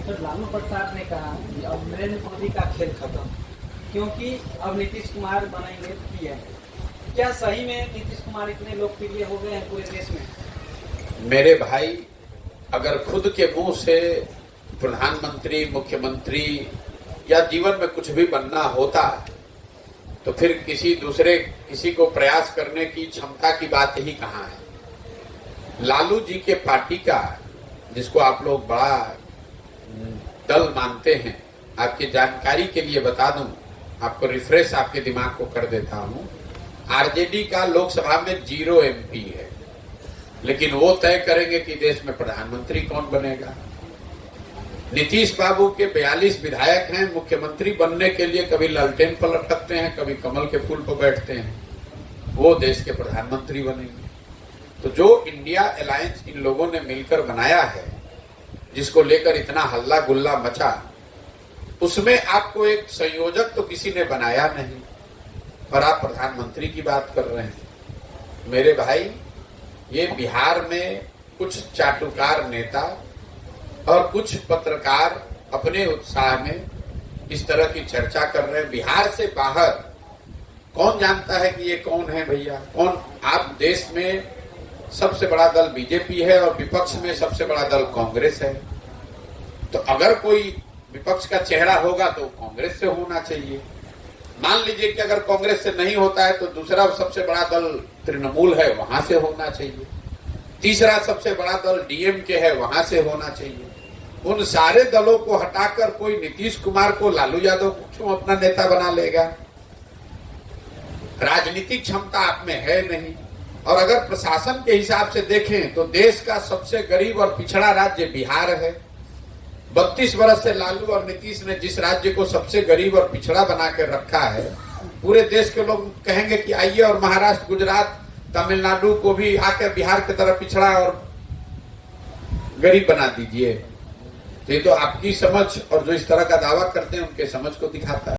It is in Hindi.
सर, लालू प्रसाद ने कहा कि अब नरेंद्र मोदी का खेल खत्म, क्योंकि अब नीतीश कुमार बनेंगे पीएम। क्या सही में नीतीश कुमार इतने लोकप्रिय हो गए हैं पूरे देश में? मेरे भाई, अगर खुद के मुंह से प्रधानमंत्री, मुख्यमंत्री या जीवन में कुछ भी बनना होता तो फिर किसी को प्रयास करने की क्षमता की बात ही कहाँ है। लालू जी के पार्टी का, जिसको आप लोग बड़ा दल मानते हैं, आपकी जानकारी के लिए बता दूं, आपको रिफ्रेश आपके दिमाग को कर देता हूं, आरजेडी का लोकसभा में 0 एमपी है, लेकिन वो तय करेंगे कि देश में प्रधानमंत्री कौन बनेगा। नीतीश बाबू के 42 विधायक हैं, मुख्यमंत्री बनने के लिए कभी लालटेन पर लटकते हैं, कभी कमल के फूल पर बैठते हैं, वो देश के प्रधानमंत्री बनेंगे। तो जो इंडिया अलायंस इन लोगों ने मिलकर बनाया है, जिसको लेकर इतना हल्ला गुल्ला मचा, उसमें आपको एक संयोजक तो किसी ने बनाया नहीं, पर आप प्रधानमंत्री की बात कर रहे हैं। मेरे भाई, ये बिहार में कुछ चाटुकार नेता और कुछ पत्रकार अपने उत्साह में इस तरह की चर्चा कर रहे हैं। बिहार से बाहर कौन जानता है कि ये कौन है भैया? कौन? आप देश में सबसे बड़ा दल बीजेपी है और विपक्ष में सबसे बड़ा दल कांग्रेस है। तो अगर कोई विपक्ष का चेहरा होगा तो कांग्रेस से होना चाहिए। मान लीजिए कि अगर कांग्रेस से नहीं होता है तो दूसरा सबसे बड़ा दल तृणमूल है, वहां से होना चाहिए। तीसरा सबसे बड़ा दल डीएमके है, वहां से होना चाहिए। उन सारे दलों को हटाकर कोई नीतीश कुमार को, लालू यादव को क्यों अपना नेता बना लेगा? राजनीतिक क्षमता आप में है नहीं। और अगर प्रशासन के हिसाब से देखें तो देश का सबसे गरीब और पिछड़ा राज्य बिहार है। 32 वर्ष से लालू और नीतीश ने जिस राज्य को सबसे गरीब और पिछड़ा बना के रखा है, पूरे देश के लोग कहेंगे कि आइए और महाराष्ट्र, गुजरात, तमिलनाडु को भी आकर बिहार की तरह पिछड़ा और गरीब बना दीजिए। तो ये तो आपकी समझ और जो इस तरह का दावा करते हैं उनके समझ को दिखाता है।